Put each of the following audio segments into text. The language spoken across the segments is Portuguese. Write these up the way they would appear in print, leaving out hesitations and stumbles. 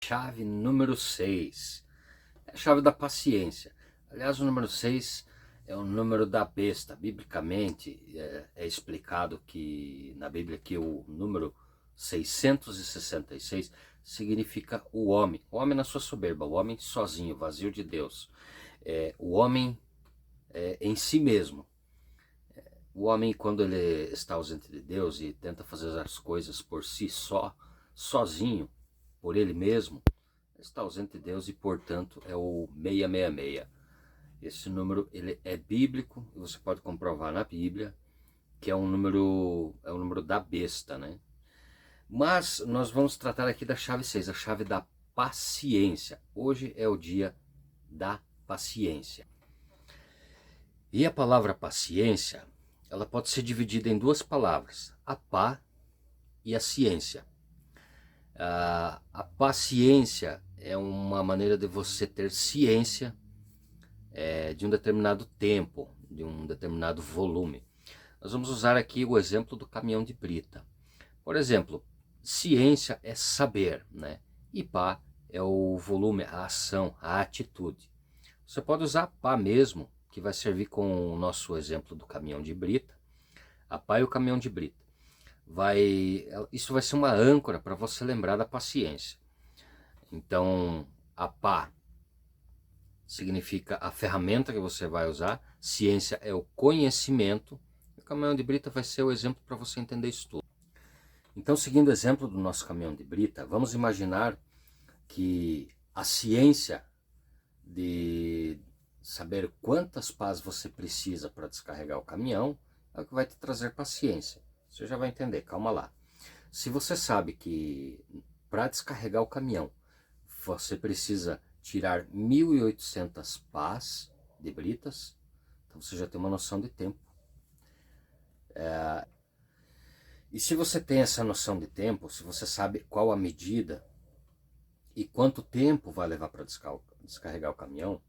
chave número 6. É a chave da paciência. Aliás, o número 6 é o número da besta. Biblicamente é explicado que na Bíblia que o número 666 significa o homem na sua soberba, o homem sozinho, vazio de Deus, o homem em si mesmo. O homem, quando ele está ausente de Deus e tenta fazer as coisas por si só, sozinho, por ele mesmo, está ausente de Deus e, portanto, é o 666. Esse número ele é bíblico e você pode comprovar na Bíblia que é um número da besta, né? Mas nós vamos tratar aqui da chave 6, a chave da paciência. Hoje é o dia da paciência. E a palavra paciência, ela pode ser dividida em duas palavras, a pá e a ciência. A paciência é uma maneira de você ter ciência de um determinado tempo, de um determinado volume. Nós vamos usar aqui o exemplo do caminhão de brita. Por exemplo, ciência é saber, né? E pá é o volume, a ação, a atitude. Você pode usar pá mesmo, que vai servir com o nosso exemplo do caminhão de brita. A pá e o caminhão de brita. Isso vai ser uma âncora para você lembrar da paciência. Então, a pá significa a ferramenta que você vai usar, ciência é o conhecimento, e o caminhão de brita vai ser o exemplo para você entender isso tudo. Então, seguindo o exemplo do nosso caminhão de brita, vamos imaginar que a ciência de saber quantas pás você precisa para descarregar o caminhão é o que vai te trazer paciência. Você já vai entender, calma lá. Se você sabe que para descarregar o caminhão você precisa tirar 1.800 pás de britas, então você já tem uma noção de tempo. E se você tem essa noção de tempo, se você sabe qual a medida e quanto tempo vai levar para descarregar o caminhão,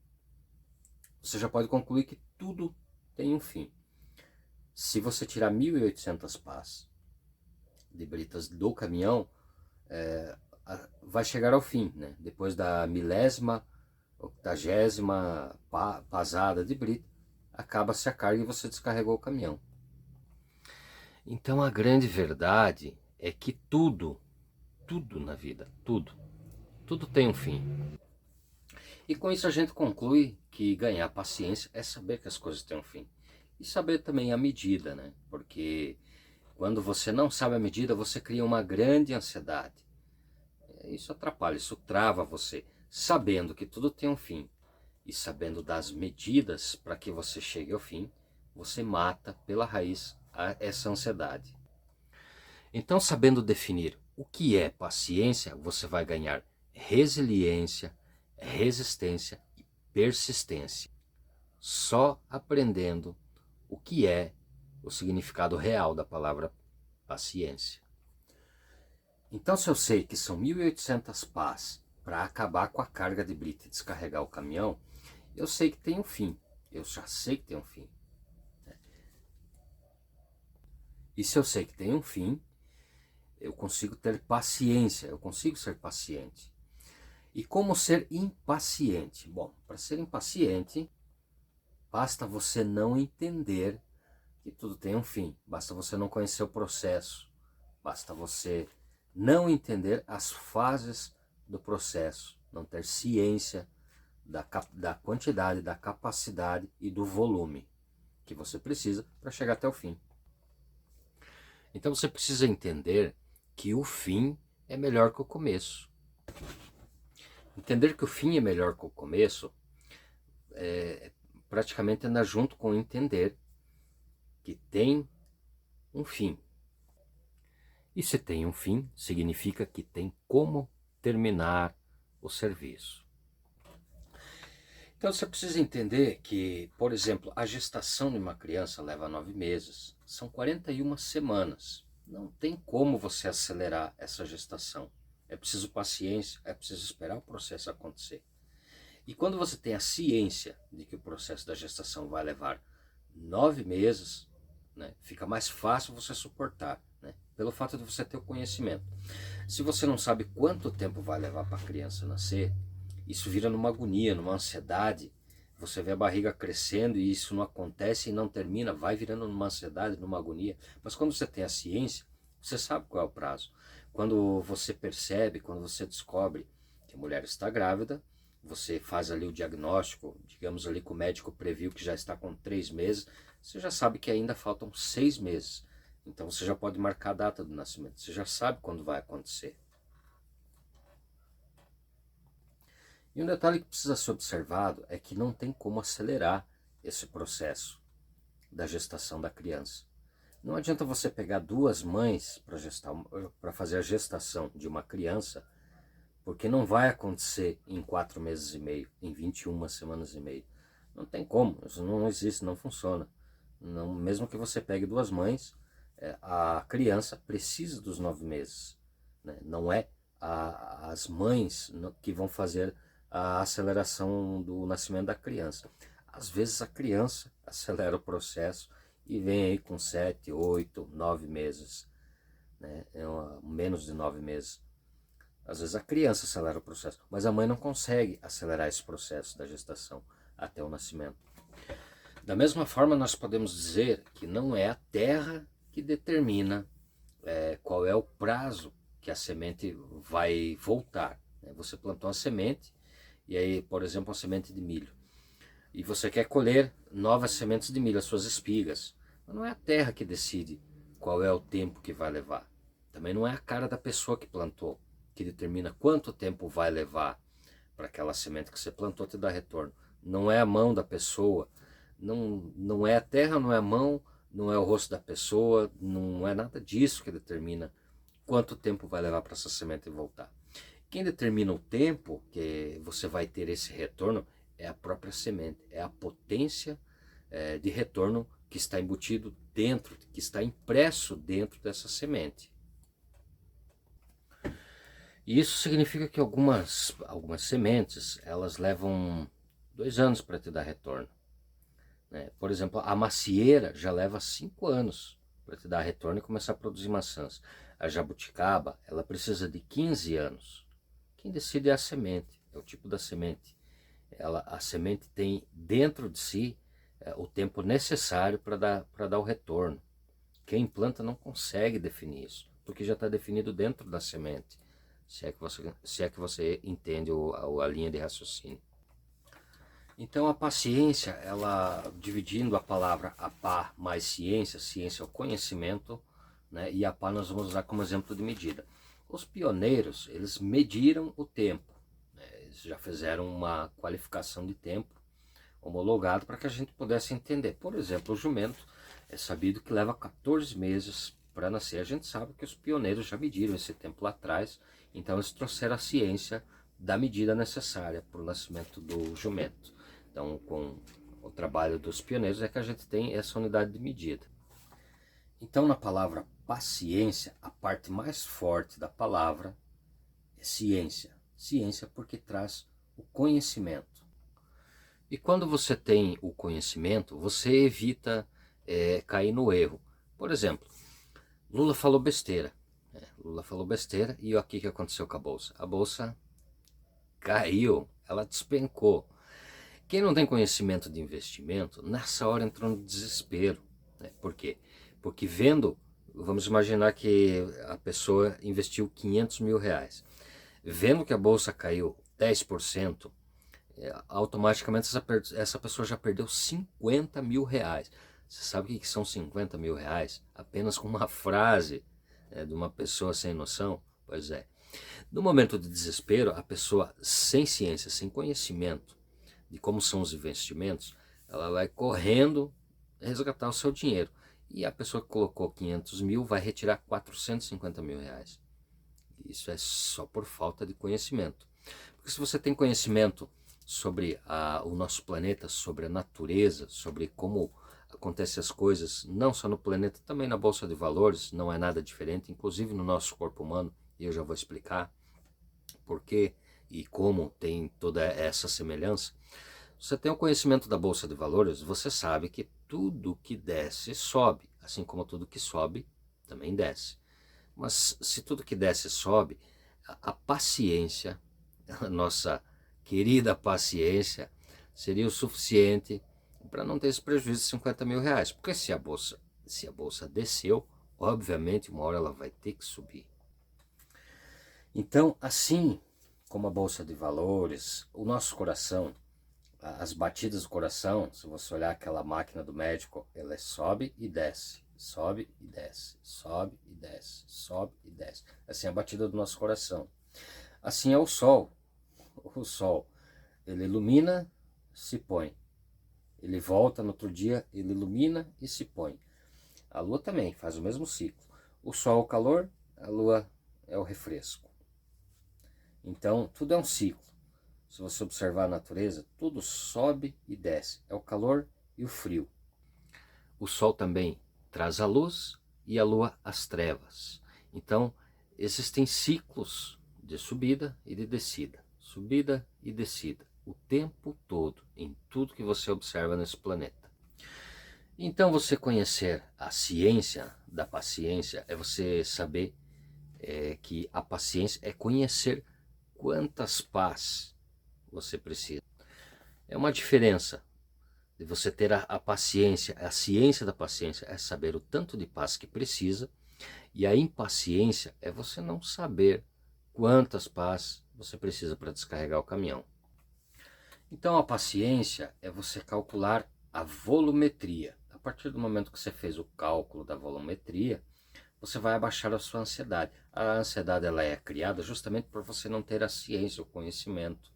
você já pode concluir que tudo tem um fim. Se você tirar 1.800 pás de britas do caminhão, vai chegar ao fim, né? Depois da 1000ª, 80ª pasada de brita, acaba-se a carga e você descarregou o caminhão. Então a grande verdade é que tudo na vida, tudo tem um fim. E com isso a gente conclui que ganhar paciência é saber que as coisas têm um fim. E saber também a medida, né? Porque quando você não sabe a medida, você cria uma grande ansiedade. Isso atrapalha, isso trava você. Sabendo que tudo tem um fim e sabendo das medidas para que você chegue ao fim, você mata pela raiz essa ansiedade. Então, sabendo definir o que é paciência, você vai ganhar resiliência, resistência e persistência. Só aprendendo o que é o significado real da palavra paciência. Então, se eu sei que são 1.800 pás para acabar com a carga de brita e descarregar o caminhão, eu sei que tem um fim. Eu já sei que tem um fim. E se eu sei que tem um fim, eu consigo ter paciência, eu consigo ser paciente. E como ser impaciente? Bom, para ser impaciente, basta você não entender que tudo tem um fim. Basta você não conhecer o processo. Basta você não entender as fases do processo. Não ter ciência da quantidade, da capacidade e do volume que você precisa para chegar até o fim. Então você precisa entender que o fim é melhor que o começo. Entender que o fim é melhor que o começo praticamente anda junto com entender que tem um fim. E se tem um fim, significa que tem como terminar o serviço. Então você precisa entender que, por exemplo, a gestação de uma criança leva 9 meses, são 41 semanas. Não tem como você acelerar essa gestação. É preciso paciência, é preciso esperar o processo acontecer. E quando você tem a ciência de que o processo da gestação vai levar 9 meses, né, fica mais fácil você suportar, né, pelo fato de você ter o conhecimento. Se você não sabe quanto tempo vai levar para a criança nascer, isso vira numa agonia, numa ansiedade. Você vê a barriga crescendo e isso não acontece e não termina, vai virando numa ansiedade, numa agonia. Mas quando você tem a ciência, você sabe qual é o prazo. Quando você percebe, quando você descobre que a mulher está grávida, você faz ali o diagnóstico, digamos ali que o médico previu que já está com 3 meses, você já sabe que ainda faltam 6 meses. Então você já pode marcar a data do nascimento, você já sabe quando vai acontecer. E um detalhe que precisa ser observado é que não tem como acelerar esse processo da gestação da criança. Não adianta você pegar 2 mães para fazer a gestação de uma criança, porque não vai acontecer em 4 meses e meio, em 21 semanas e meio. Não tem como, isso não existe, não funciona. Não, mesmo que você pegue 2 mães, a criança precisa dos 9 meses. Né? Não é as mães que vão fazer a aceleração do nascimento da criança. Às vezes a criança acelera o processo e vem aí com 7, 8, 9 meses, né? Menos de 9 meses. Às vezes a criança acelera o processo, mas a mãe não consegue acelerar esse processo da gestação até o nascimento. Da mesma forma, nós podemos dizer que não é a terra que determina qual é o prazo que a semente vai voltar. Você plantou uma semente, e aí, por exemplo, uma semente de milho, e você quer colher novas sementes de milho, as suas espigas. Mas não é a terra que decide qual é o tempo que vai levar. Também não é a cara da pessoa que plantou que determina quanto tempo vai levar para aquela semente que você plantou te dar retorno. Não é a mão da pessoa, não é a terra, não é a mão, não é o rosto da pessoa, não é nada disso que determina quanto tempo vai levar para essa semente voltar. Quem determina o tempo que você vai ter esse retorno é a própria semente, é a potência de retorno que está embutido dentro, que está impresso dentro dessa semente. E isso significa que algumas sementes, elas levam 2 anos para te dar retorno. Né? Por exemplo, a macieira já leva 5 anos para te dar retorno e começar a produzir maçãs. A jabuticaba, ela precisa de 15 anos. Quem decide é a semente, é o tipo da semente. A semente tem dentro de si o tempo necessário para dar o retorno. Quem planta não consegue definir isso, porque já está definido dentro da semente, se é que você entende a linha de raciocínio. Então a paciência, ela dividindo a palavra apá mais ciência, ciência é o conhecimento, né, e apá nós vamos usar como exemplo de medida. Os pioneiros, eles mediram o tempo, né, eles já fizeram uma qualificação de tempo homologado para que a gente pudesse entender. Por exemplo, o jumento é sabido que leva 14 meses para nascer. A gente sabe que os pioneiros já mediram esse tempo lá atrás, então eles trouxeram a ciência da medida necessária para o nascimento do jumento. Então, com o trabalho dos pioneiros é que a gente tem essa unidade de medida. Então, na palavra paciência, a parte mais forte da palavra é ciência. Ciência porque traz o conhecimento. E quando você tem o conhecimento, você evita cair no erro. Por exemplo, Lula falou besteira. Lula falou besteira e o que aconteceu com a Bolsa? A Bolsa caiu, ela despencou. Quem não tem conhecimento de investimento, nessa hora entrou no desespero. Né? Por quê? Porque vendo, vamos imaginar que a pessoa investiu 500 mil reais. Vendo que a Bolsa caiu 10%, automaticamente essa pessoa já perdeu 50 mil reais. Você sabe o que são 50 mil reais? Apenas com uma frase de uma pessoa sem noção? Pois é. No momento de desespero, a pessoa sem ciência, sem conhecimento de como são os investimentos, ela vai correndo resgatar o seu dinheiro. E a pessoa que colocou 500 mil vai retirar 450 mil reais. Isso é só por falta de conhecimento. Porque se você tem conhecimento sobre o nosso planeta, sobre a natureza, sobre como acontecem as coisas, não só no planeta, também na Bolsa de Valores, não é nada diferente, inclusive no nosso corpo humano, e eu já vou explicar por quê e como tem toda essa semelhança. Você tem o conhecimento da Bolsa de Valores, você sabe que tudo que desce sobe, assim como tudo que sobe também desce. Mas se tudo que desce sobe, a paciência, a nossa querida paciência, seria o suficiente para não ter esse prejuízo de 50 mil reais. Porque se a bolsa desceu, obviamente uma hora ela vai ter que subir. Então, assim como a bolsa de valores, o nosso coração, as batidas do coração, se você olhar aquela máquina do médico, ela sobe e desce, sobe e desce, sobe e desce, sobe e desce. Assim é a batida do nosso coração. Assim é o sol. O sol, ele ilumina, se põe. Ele volta no outro dia, ele ilumina e se põe. A lua também faz o mesmo ciclo. O sol é o calor, a lua é o refresco. Então, tudo é um ciclo. Se você observar a natureza, tudo sobe e desce. É o calor e o frio. O sol também traz a luz e a lua as trevas. Então, existem ciclos de subida e de descida. Subida e descida. O tempo todo, em tudo que você observa nesse planeta. Então, você conhecer a ciência da paciência é você saber que a paciência é conhecer quantas pás você precisa. É uma diferença de você ter a paciência, a ciência da paciência é saber o tanto de paz que precisa, e a impaciência é você não saber quantas pás você precisa para descarregar o caminhão. Então a paciência é você calcular a volumetria. A partir do momento que você fez o cálculo da volumetria, você vai abaixar a sua ansiedade. A ansiedade ela é criada justamente por você não ter a ciência, o conhecimento,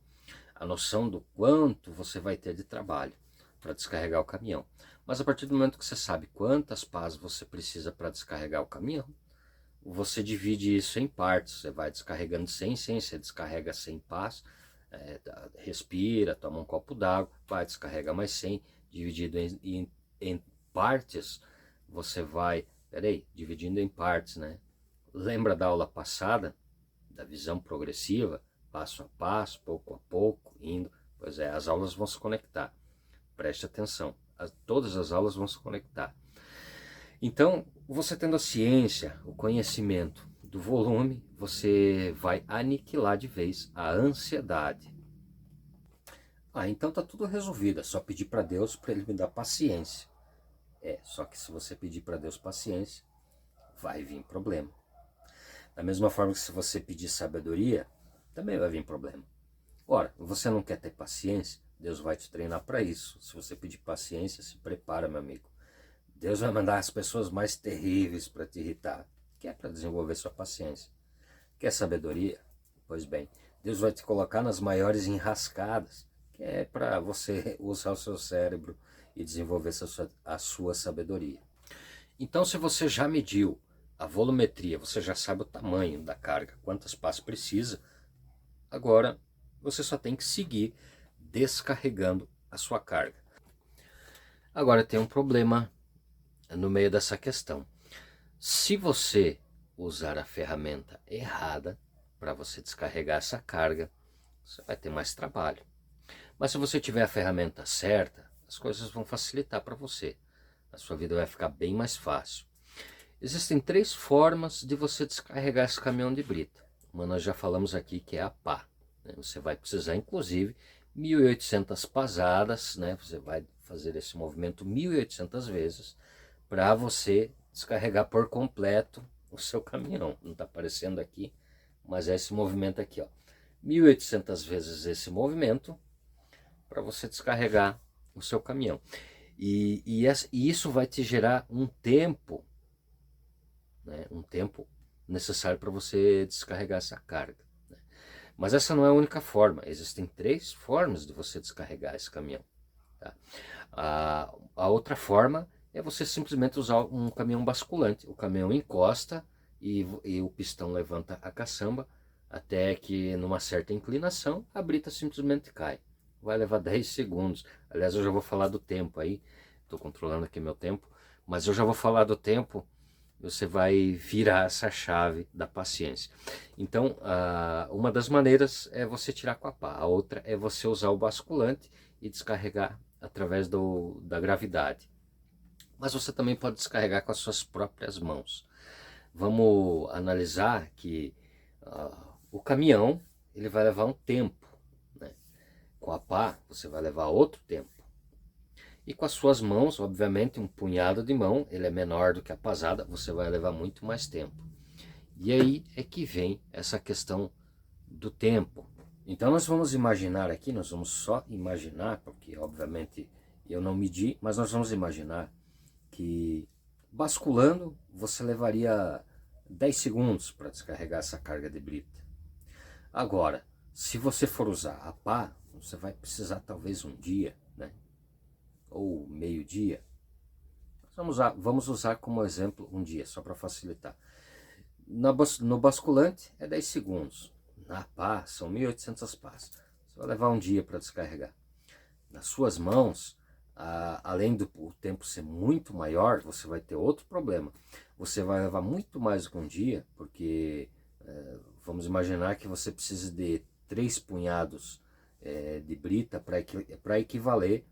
a noção do quanto você vai ter de trabalho para descarregar o caminhão. Mas a partir do momento que você sabe quantas pás você precisa para descarregar o caminhão, você divide isso em partes. Você vai descarregando 100, você descarrega 100 pás, respira, toma um copo d'água, vai descarrega mais 100, dividido em partes, você vai, dividindo em partes, né? Lembra da aula passada, da visão progressiva, passo a passo, pouco a pouco, indo? Pois é, as aulas vão se conectar. Preste atenção, todas as aulas vão se conectar. Então, você tendo a ciência, o conhecimento do volume, você vai aniquilar de vez a ansiedade. Então tá tudo resolvido, é só pedir para Deus para ele me dar paciência. Só que se você pedir para Deus paciência, vai vir problema. Da mesma forma que se você pedir sabedoria, também vai vir problema. Ora, você não quer ter paciência? Deus vai te treinar para isso. Se você pedir paciência, se prepara, meu amigo. Deus vai mandar as pessoas mais terríveis para te irritar, que é para desenvolver sua paciência. Quer sabedoria? Pois bem, Deus vai te colocar nas maiores enrascadas, que é para você usar o seu cérebro e desenvolver a sua sabedoria. Então, se você já mediu a volumetria, você já sabe o tamanho da carga, quantas pás precisa, agora você só tem que seguir descarregando a sua carga. Agora tem um problema no meio dessa questão. Se você usar a ferramenta errada para você descarregar essa carga, você vai ter mais trabalho. Mas se você tiver a ferramenta certa, as coisas vão facilitar para você. A sua vida vai ficar bem mais fácil. Existem 3 formas de você descarregar esse caminhão de brita. Uma nós já falamos aqui, que é a pá. Você vai precisar, inclusive, 1.800 pasadas, né? Você vai fazer esse movimento 1.800 vezes para você descarregar por completo o seu caminhão. Não está aparecendo aqui, mas é esse movimento aqui, ó. 1.800 vezes esse movimento para você descarregar o seu caminhão. E isso vai te gerar um tempo, né? Um tempo necessário para você descarregar essa carga. Né? Mas essa não é a única forma. Existem 3 formas de você descarregar esse caminhão. Tá? A outra forma é você simplesmente usar um caminhão basculante. O caminhão encosta e o pistão levanta a caçamba até que numa certa inclinação a brita simplesmente cai. Vai levar 10 segundos. Aliás, eu já vou falar do tempo aí. Estou controlando aqui meu tempo. Mas eu já vou falar do tempo. Você vai virar essa chave da paciência. Então, uma das maneiras é você tirar com a pá. A outra é você usar o basculante e descarregar através da gravidade. Mas você também pode descarregar com as suas próprias mãos. vamos analisar que o caminhão ele vai levar um tempo, né? Com a pá você vai levar outro tempo. E com as suas mãos, obviamente, um punhado de mão, ele é menor do que a pasada, você vai levar muito mais tempo. E aí é que vem essa questão do tempo. Então nós vamos imaginar aqui, nós vamos só imaginar, porque obviamente eu não medi, mas nós vamos imaginar que basculando você levaria 10 segundos para descarregar essa carga de brita. Agora, se você for usar a pá, você vai precisar talvez um dia, né? Ou meio-dia. Vamos usar como exemplo um dia, só para facilitar. No basculante é 10 segundos. Na pá são 1.800 pás. Você vai levar um dia para descarregar. Nas suas mãos, além do tempo ser muito maior, você vai ter outro problema. Você vai levar muito mais do que um dia, porque vamos imaginar que você precisa de 3 punhados de brita para equivaler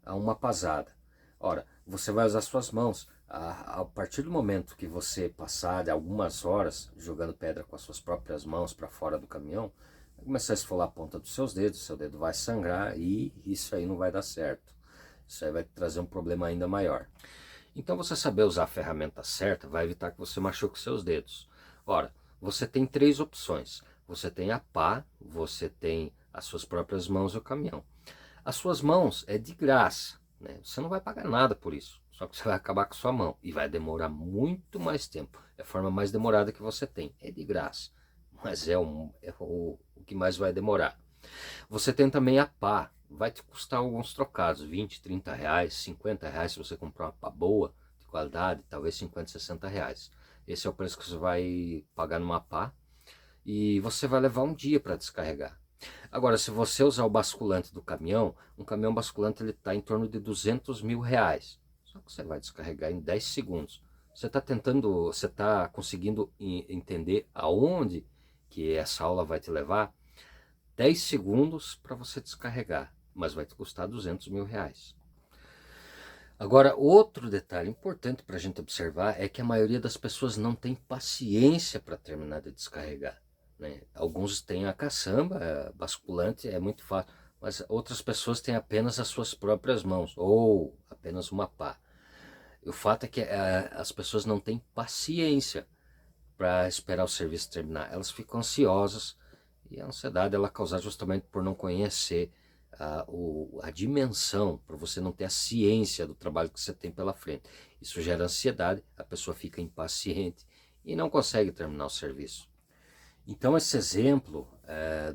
a uma pasada. Ora, você vai usar suas mãos. A partir do momento que você passar de algumas horas jogando pedra com as suas próprias mãos para fora do caminhão, vai começar a esfolar a ponta dos seus dedos, seu dedo vai sangrar e isso aí não vai dar certo. Isso aí vai trazer um problema ainda maior. Então você saber usar a ferramenta certa vai evitar que você machuque seus dedos. Ora, você tem 3 opções. Você tem a pá, você tem as suas próprias mãos e o caminhão. As suas mãos é de graça, né? Você não vai pagar nada por isso, só que você vai acabar com sua mão e vai demorar muito mais tempo. É a forma mais demorada que você tem, é de graça, mas é o que mais vai demorar. Você tem também a pá, vai te custar alguns trocados, 20, 30 reais, 50 reais se você comprar uma pá boa, de qualidade, talvez 50, 60 reais. Esse é o preço que você vai pagar numa pá e você vai levar um dia para descarregar. Agora, se você usar o basculante do caminhão, um caminhão basculante ele está em torno de 200 mil reais. Só que você vai descarregar em 10 segundos. Você está conseguindo entender aonde que essa aula vai te levar? 10 segundos para você descarregar, mas vai te custar 200 mil reais. Agora, outro detalhe importante para a gente observar é que a maioria das pessoas não tem paciência para terminar de descarregar, né? Alguns têm a caçamba, basculante, é muito fácil, mas outras pessoas têm apenas as suas próprias mãos, ou apenas uma pá. E o fato é que as pessoas não têm paciência para esperar o serviço terminar, elas ficam ansiosas, e a ansiedade ela é causada justamente por não conhecer a dimensão, por você não ter a ciência do trabalho que você tem pela frente. Isso gera ansiedade, a pessoa fica impaciente e não consegue terminar o serviço. Então esse exemplo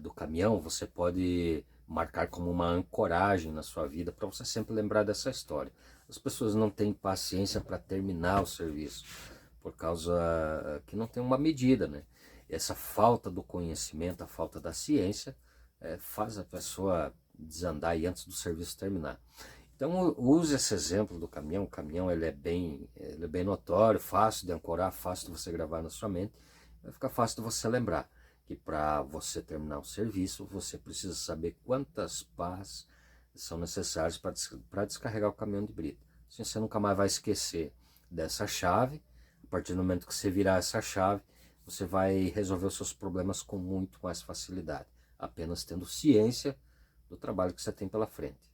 do caminhão você pode marcar como uma ancoragem na sua vida para você sempre lembrar dessa história. As pessoas não têm paciência para terminar o serviço por causa que não tem uma medida, né? Essa falta do conhecimento, a falta da ciência faz a pessoa desandar aí antes do serviço terminar. Então use esse exemplo do caminhão. O caminhão ele é bem notório, fácil de ancorar, fácil de você gravar na sua mente. Vai ficar fácil de você lembrar que para você terminar o serviço, você precisa saber quantas pás são necessárias para descarregar o caminhão de brita. Assim você nunca mais vai esquecer dessa chave. A partir do momento que você virar essa chave, você vai resolver os seus problemas com muito mais facilidade, apenas tendo ciência do trabalho que você tem pela frente.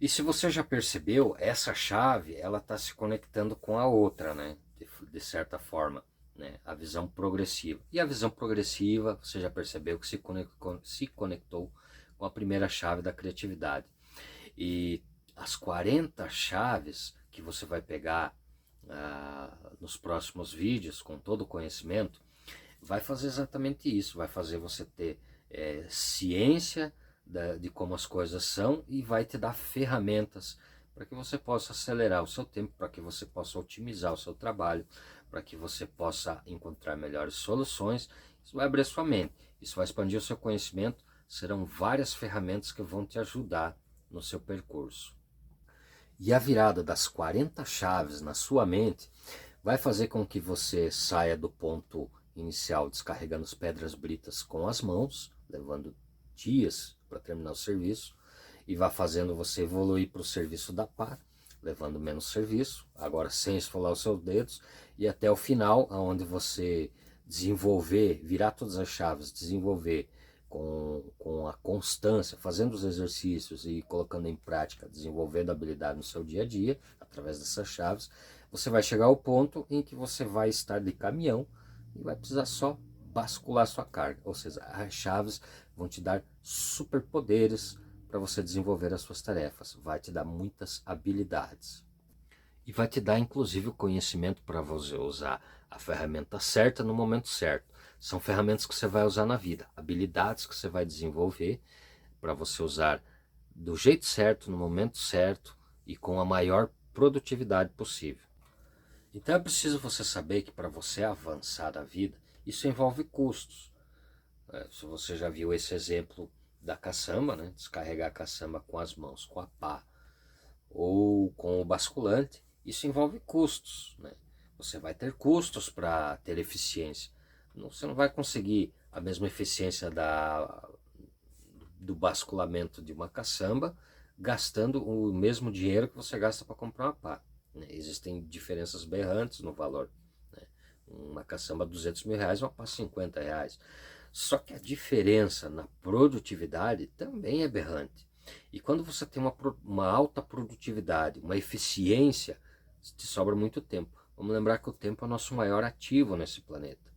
E se você já percebeu, essa chave ela está se conectando com a outra, né? De certa forma, né? A visão progressiva. E a visão progressiva, você já percebeu que se conectou com a primeira chave da criatividade. E as 40 chaves que você vai pegar nos próximos vídeos, com todo o conhecimento, vai fazer exatamente isso, vai fazer você ter ciência de como as coisas são e vai te dar ferramentas para que você possa acelerar o seu tempo, para que você possa otimizar o seu trabalho, para que você possa encontrar melhores soluções. Isso vai abrir a sua mente, isso vai expandir o seu conhecimento, serão várias ferramentas que vão te ajudar no seu percurso. E a virada das 40 chaves na sua mente vai fazer com que você saia do ponto inicial descarregando as pedras britas com as mãos, levando dias para terminar o serviço, e vai fazendo você evoluir para o serviço da pá, levando menos serviço, agora sem esfolar os seus dedos, e até o final, onde você desenvolver, virar todas as chaves, desenvolver com a constância, fazendo os exercícios e colocando em prática, desenvolvendo habilidade no seu dia a dia, através dessas chaves, você vai chegar ao ponto em que você vai estar de caminhão e vai precisar só bascular sua carga, ou seja, as chaves vão te dar superpoderes para você desenvolver as suas tarefas, vai te dar muitas habilidades e vai te dar inclusive o conhecimento para você usar a ferramenta certa no momento certo. São ferramentas que você vai usar na vida, habilidades que você vai desenvolver para você usar do jeito certo, no momento certo e com a maior produtividade possível. Então é preciso você saber que para você avançar na vida, isso envolve custos. Se você já viu esse exemplo da caçamba, né? Descarregar a caçamba com as mãos, com a pá ou com o basculante, isso envolve custos, né? Você vai ter custos para ter eficiência. Você não vai conseguir a mesma eficiência do basculamento de uma caçamba gastando o mesmo dinheiro que você gasta para comprar uma pá. Né? Existem diferenças berrantes no valor. Né? Uma caçamba R$200.000, uma pá R$50. Só que a diferença na produtividade também é berrante. E quando você tem uma alta produtividade, uma eficiência, te sobra muito tempo. Vamos lembrar que o tempo é o nosso maior ativo nesse planeta.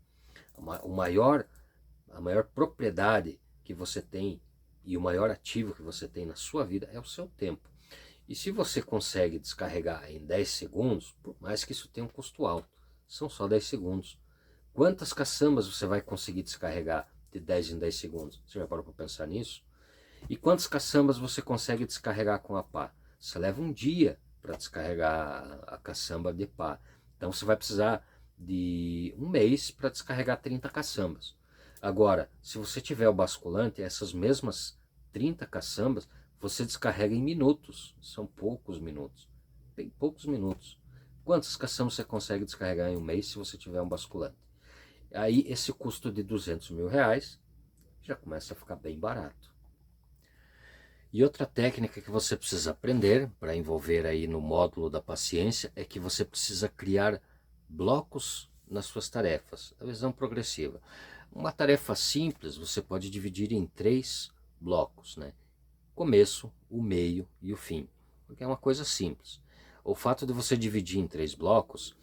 A maior propriedade que você tem e o maior ativo que você tem na sua vida é o seu tempo. E se você consegue descarregar em 10 segundos, por mais que isso tenha um custo alto, são só 10 segundos. Quantas caçambas você vai conseguir descarregar de 10 em 10 segundos? Você já parou para pensar nisso? E quantas caçambas você consegue descarregar com a pá? Você leva um dia para descarregar a caçamba de pá. Então você vai precisar de um mês para descarregar 30 caçambas. Agora, se você tiver o basculante, essas mesmas 30 caçambas, você descarrega em minutos. São poucos minutos. Bem poucos minutos. Quantas caçambas você consegue descarregar em um mês se você tiver um basculante? Aí esse custo de R$200.000 já começa a ficar bem barato. E outra técnica que você precisa aprender para envolver aí no módulo da paciência é que você precisa criar blocos nas suas tarefas, a visão progressiva. Uma tarefa simples você pode dividir em 3 blocos, né? Começo, o meio e o fim, porque é uma coisa simples. O fato de você dividir em 3 blocos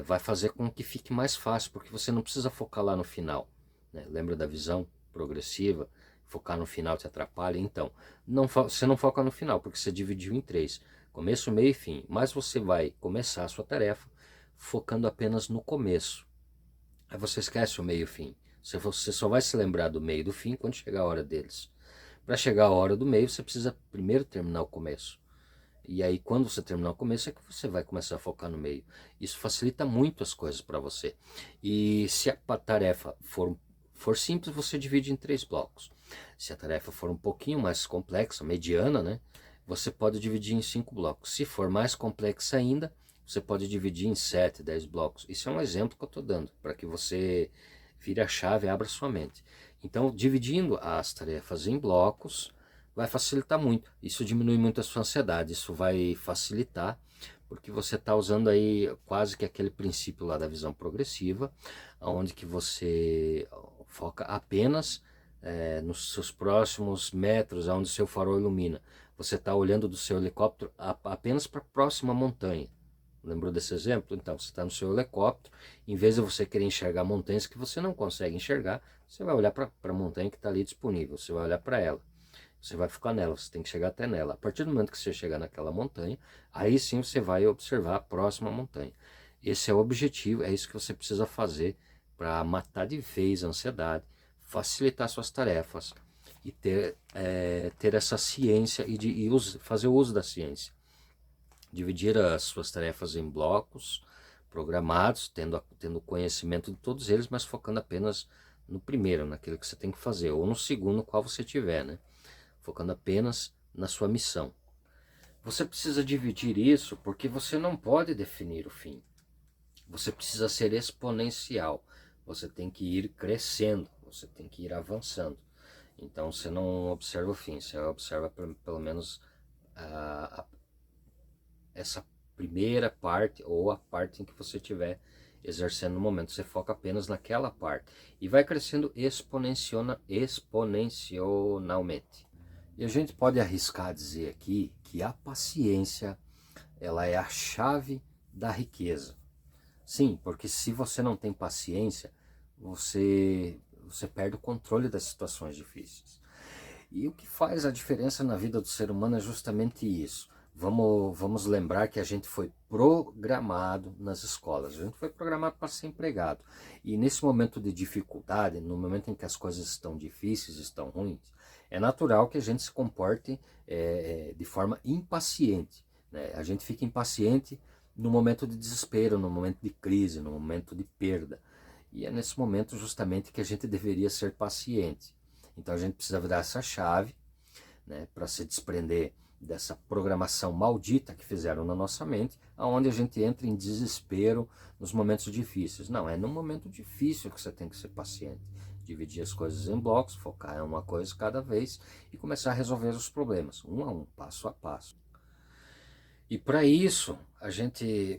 vai fazer com que fique mais fácil, porque você não precisa focar lá no final, né? Lembra da visão progressiva? Focar no final te atrapalha? Então, você não foca no final, porque você dividiu em 3, começo, meio e fim, mas você vai começar a sua tarefa focando apenas no começo. Aí você esquece o meio e o fim, você só vai se lembrar do meio e do fim quando chegar a hora deles. Para chegar a hora do meio, você precisa primeiro terminar o começo. E aí, quando você terminar o começo, é que você vai começar a focar no meio. Isso facilita muito as coisas para você. E se a tarefa for simples, você divide em 3 blocos. Se a tarefa for um pouquinho mais complexa, mediana, né, você pode dividir em 5 blocos. Se for mais complexa ainda, você pode dividir em 7, 10 blocos. Isso é um exemplo que eu estou dando, para que você vire a chave e abra sua mente. Então, dividindo as tarefas em blocos, vai facilitar muito. Isso diminui muito a sua ansiedade, isso vai facilitar, porque você está usando aí quase que aquele princípio lá da visão progressiva, onde que você foca apenas nos seus próximos metros, onde o seu farol ilumina. Você está olhando do seu helicóptero apenas para a próxima montanha. Lembrou desse exemplo? Então, você está no seu helicóptero, em vez de você querer enxergar montanhas que você não consegue enxergar, você vai olhar para a montanha que está ali disponível, você vai olhar para ela. Você vai ficar nela, você tem que chegar até nela. A partir do momento que você chegar naquela montanha, aí sim você vai observar a próxima montanha. Esse é o objetivo, é isso que você precisa fazer para matar de vez a ansiedade, facilitar suas tarefas e ter essa ciência e fazer o uso da ciência. Dividir as suas tarefas em blocos programados, tendo conhecimento de todos eles, mas focando apenas no primeiro, naquilo que você tem que fazer, ou no segundo, qual você tiver, né? Focando apenas na sua missão. Você precisa dividir isso porque você não pode definir o fim. Você precisa ser exponencial. Você tem que ir crescendo, você tem que ir avançando. Então você não observa o fim, você observa pelo menos essa primeira parte ou a parte em que você estiver exercendo no momento. Você foca apenas naquela parte e vai crescendo exponencialmente. E a gente pode arriscar dizer aqui que a paciência, ela é a chave da riqueza. Sim, porque se você não tem paciência, você perde o controle das situações difíceis. E o que faz a diferença na vida do ser humano é justamente isso. Vamos lembrar que a gente foi programado nas escolas, a gente foi programado para ser empregado. E nesse momento de dificuldade, no momento em que as coisas estão difíceis, estão ruins, é natural que a gente se comporte de forma impaciente, né? A gente fica impaciente no momento de desespero, no momento de crise, no momento de perda. E é nesse momento justamente que a gente deveria ser paciente. Então a gente precisa virar essa chave, né, para se desprender dessa programação maldita que fizeram na nossa mente, aonde a gente entra em desespero nos momentos difíceis. Não, é no momento difícil que você tem que ser paciente. Dividir as coisas em blocos, focar em uma coisa cada vez e começar a resolver os problemas, um a um, passo a passo. E para isso,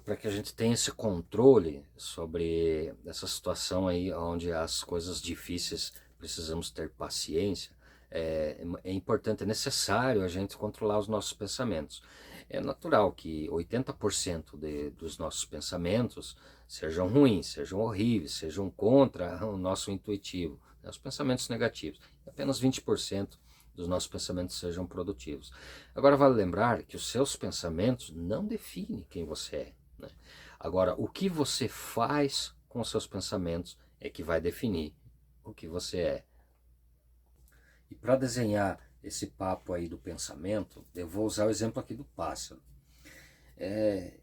para que a gente tenha esse controle sobre essa situação aí, onde as coisas difíceis precisamos ter paciência, é importante, é necessário a gente controlar os nossos pensamentos. É natural que 80% dos nossos pensamentos sejam ruins, sejam horríveis, sejam contra o nosso intuitivo, né, os pensamentos negativos. E apenas 20% dos nossos pensamentos sejam produtivos. Agora vale lembrar que os seus pensamentos não definem quem você é, né? Agora, o que você faz com os seus pensamentos é que vai definir o que você é. E para desenhar esse papo aí do pensamento, eu vou usar o exemplo aqui do pássaro. É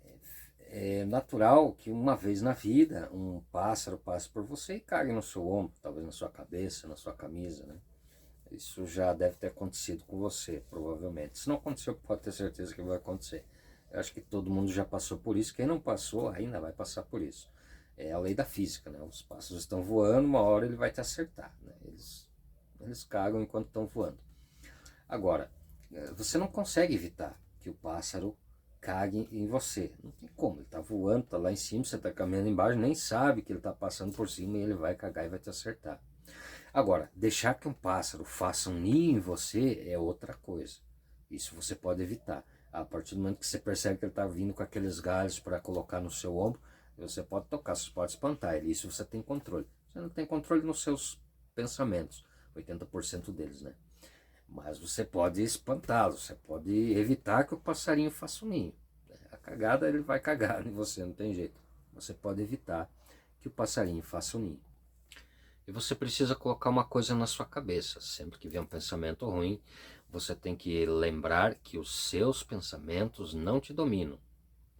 natural que uma vez na vida um pássaro passe por você e cague no seu ombro, talvez na sua cabeça, na sua camisa, né? Isso já deve ter acontecido com você, provavelmente. Se não aconteceu, pode ter certeza que vai acontecer. Eu acho que todo mundo já passou por isso. Quem não passou ainda vai passar por isso. É a lei da física, né? Os pássaros estão voando, uma hora ele vai te acertar, né? Eles cagam enquanto estão voando. Agora, você não consegue evitar que o pássaro cague em você. Não tem como. Ele está voando, está lá em cima, você está caminhando embaixo, nem sabe que ele está passando por cima e ele vai cagar e vai te acertar. Agora, deixar que um pássaro faça um ninho em você é outra coisa. Isso você pode evitar. A partir do momento que você percebe que ele está vindo com aqueles galhos para colocar no seu ombro, você pode tocar, você pode espantar ele. Isso você tem controle. Você não tem controle nos seus pensamentos, 80% deles, né? Mas você pode espantá-lo, você pode evitar que o passarinho faça um ninho. A cagada ele vai cagar em você, não tem jeito. Você pode evitar que o passarinho faça um ninho. E você precisa colocar uma coisa na sua cabeça. Sempre que vier um pensamento ruim, você tem que lembrar que os seus pensamentos não te dominam.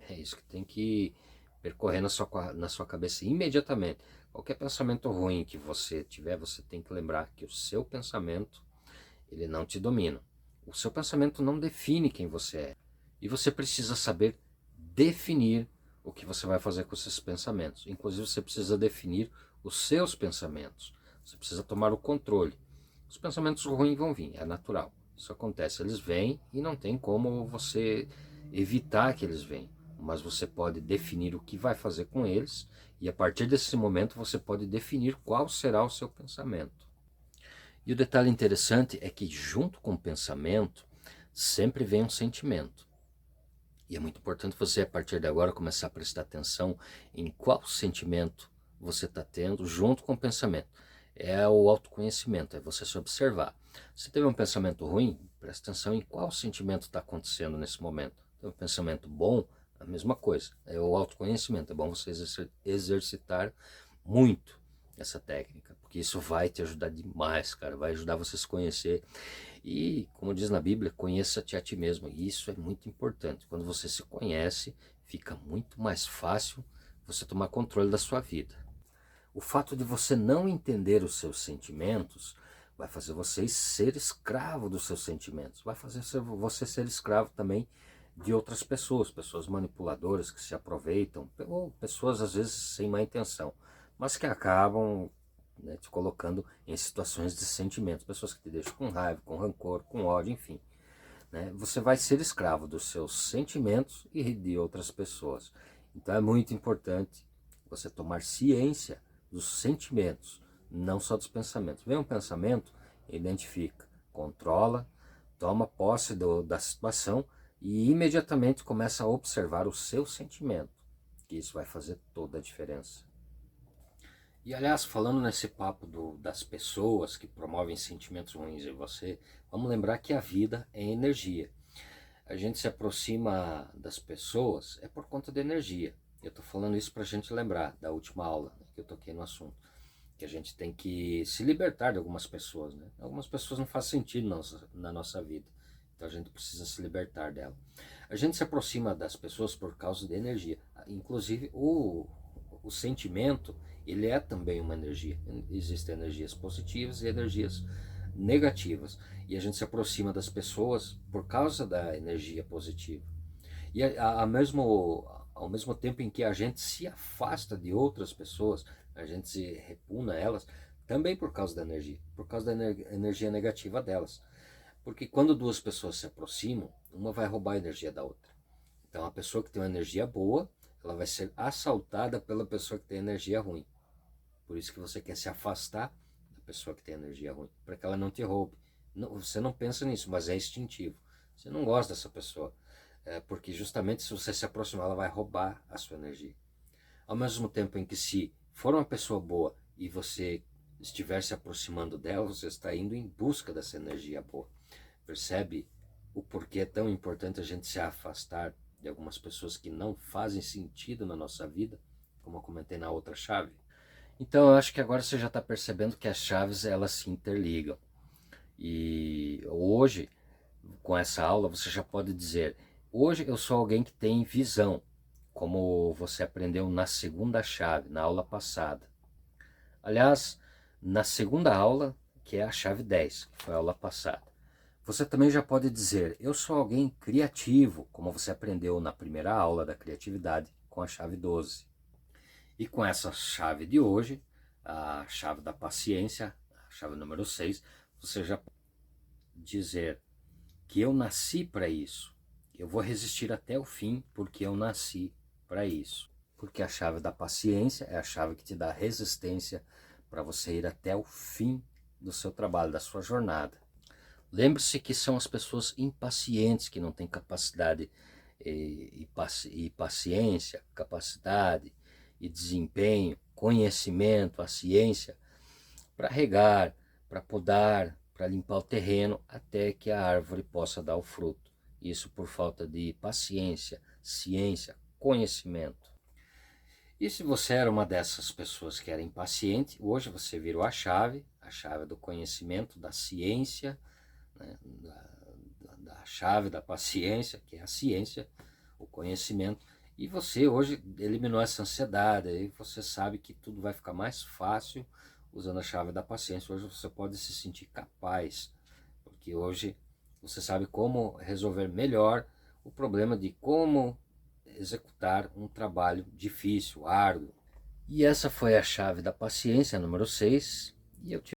É isso que tem que percorrer na sua cabeça imediatamente. Qualquer pensamento ruim que você tiver, você tem que lembrar que o seu pensamento, ele não te domina. O seu pensamento não define quem você é. E você precisa saber definir o que você vai fazer com esses pensamentos. Inclusive, você precisa definir os seus pensamentos. Você precisa tomar o controle. Os pensamentos ruins vão vir, é natural. Isso acontece, eles vêm e não tem como você evitar que eles venham. Mas você pode definir o que vai fazer com eles e a partir desse momento você pode definir qual será o seu pensamento. E o detalhe interessante é que junto com o pensamento sempre vem um sentimento. E é muito importante você, a partir de agora, começar a prestar atenção em qual sentimento você está tendo junto com o pensamento. É o autoconhecimento, é você se observar. Se teve um pensamento ruim, presta atenção em qual sentimento está acontecendo nesse momento. Tem um pensamento bom, a mesma coisa. É o autoconhecimento. É bom você exercitar muito essa técnica, porque isso vai te ajudar demais, cara. Vai ajudar você a se conhecer. E, como diz na Bíblia, conheça-te a ti mesmo. E isso é muito importante. Quando você se conhece, fica muito mais fácil você tomar controle da sua vida. O fato de você não entender os seus sentimentos vai fazer você ser escravo dos seus sentimentos. Vai fazer você ser escravo também de outras pessoas, pessoas manipuladoras que se aproveitam, ou pessoas às vezes sem má intenção, mas que acabam, né, te colocando em situações de sentimento, pessoas que te deixam com raiva, com rancor, com ódio, enfim. né? Você vai ser escravo dos seus sentimentos e de outras pessoas. Então é muito importante você tomar ciência dos sentimentos, não só dos pensamentos. Vem um pensamento, identifica, controla, toma posse da situação e imediatamente começa a observar o seu sentimento, que isso vai fazer toda a diferença. E aliás, falando nesse papo das pessoas que promovem sentimentos ruins em você, vamos lembrar que a vida é energia. A gente se aproxima das pessoas é por conta da energia. Eu estou falando isso para a gente lembrar da última aula, né, que eu toquei no assunto. Que a gente tem que se libertar de algumas pessoas, né? Algumas pessoas não fazem sentido na nossa vida. Então a gente precisa se libertar dela. A gente se aproxima das pessoas por causa da energia. Inclusive o sentimento, ele é também uma energia. Existem energias positivas e energias negativas. E a gente se aproxima das pessoas por causa da energia positiva. E ao mesmo tempo em que a gente se afasta de outras pessoas, a gente se repugna a elas, também por causa da energia, por causa da energia negativa delas. Porque quando duas pessoas se aproximam, uma vai roubar a energia da outra. Então a pessoa que tem uma energia boa, ela vai ser assaltada pela pessoa que tem energia ruim. Por isso que você quer se afastar da pessoa que tem energia ruim, para que ela não te roube. Não, você não pensa nisso, mas é instintivo. Você não gosta dessa pessoa, porque justamente se você se aproximar, ela vai roubar a sua energia. Ao mesmo tempo em que se for uma pessoa boa e você estiver se aproximando dela, você está indo em busca dessa energia boa. Percebe o porquê é tão importante a gente se afastar de algumas pessoas que não fazem sentido na nossa vida, como eu comentei na outra chave? Então eu acho que agora você já está percebendo que as chaves elas se interligam. E hoje, com essa aula, você já pode dizer: hoje eu sou alguém que tem visão, como você aprendeu na segunda chave, na aula passada. Aliás, na segunda aula, que é a chave 10, que foi a aula passada. Você também já pode dizer: eu sou alguém criativo, como você aprendeu na primeira aula da criatividade, com a chave 12. E com essa chave de hoje, a chave da paciência, a chave número 6, você já pode dizer que eu nasci para isso. Eu vou resistir até o fim porque eu nasci para isso. Porque a chave da paciência é a chave que te dá resistência para você ir até o fim do seu trabalho, da sua jornada. Lembre-se que são as pessoas impacientes que não têm capacidade e paciência, capacidade e desempenho, conhecimento, a ciência para regar, para podar, para limpar o terreno até que a árvore possa dar o fruto. Isso por falta de paciência, ciência, conhecimento. E se você era uma dessas pessoas que era impaciente, hoje você virou a chave do conhecimento, da ciência, né, da chave da paciência, que é a ciência, o conhecimento, e você hoje eliminou essa ansiedade, aí você sabe que tudo vai ficar mais fácil usando a chave da paciência. Hoje você pode se sentir capaz, porque hoje você sabe como resolver melhor o problema de como executar um trabalho difícil, árduo. E essa foi a chave da paciência número 6, e eu te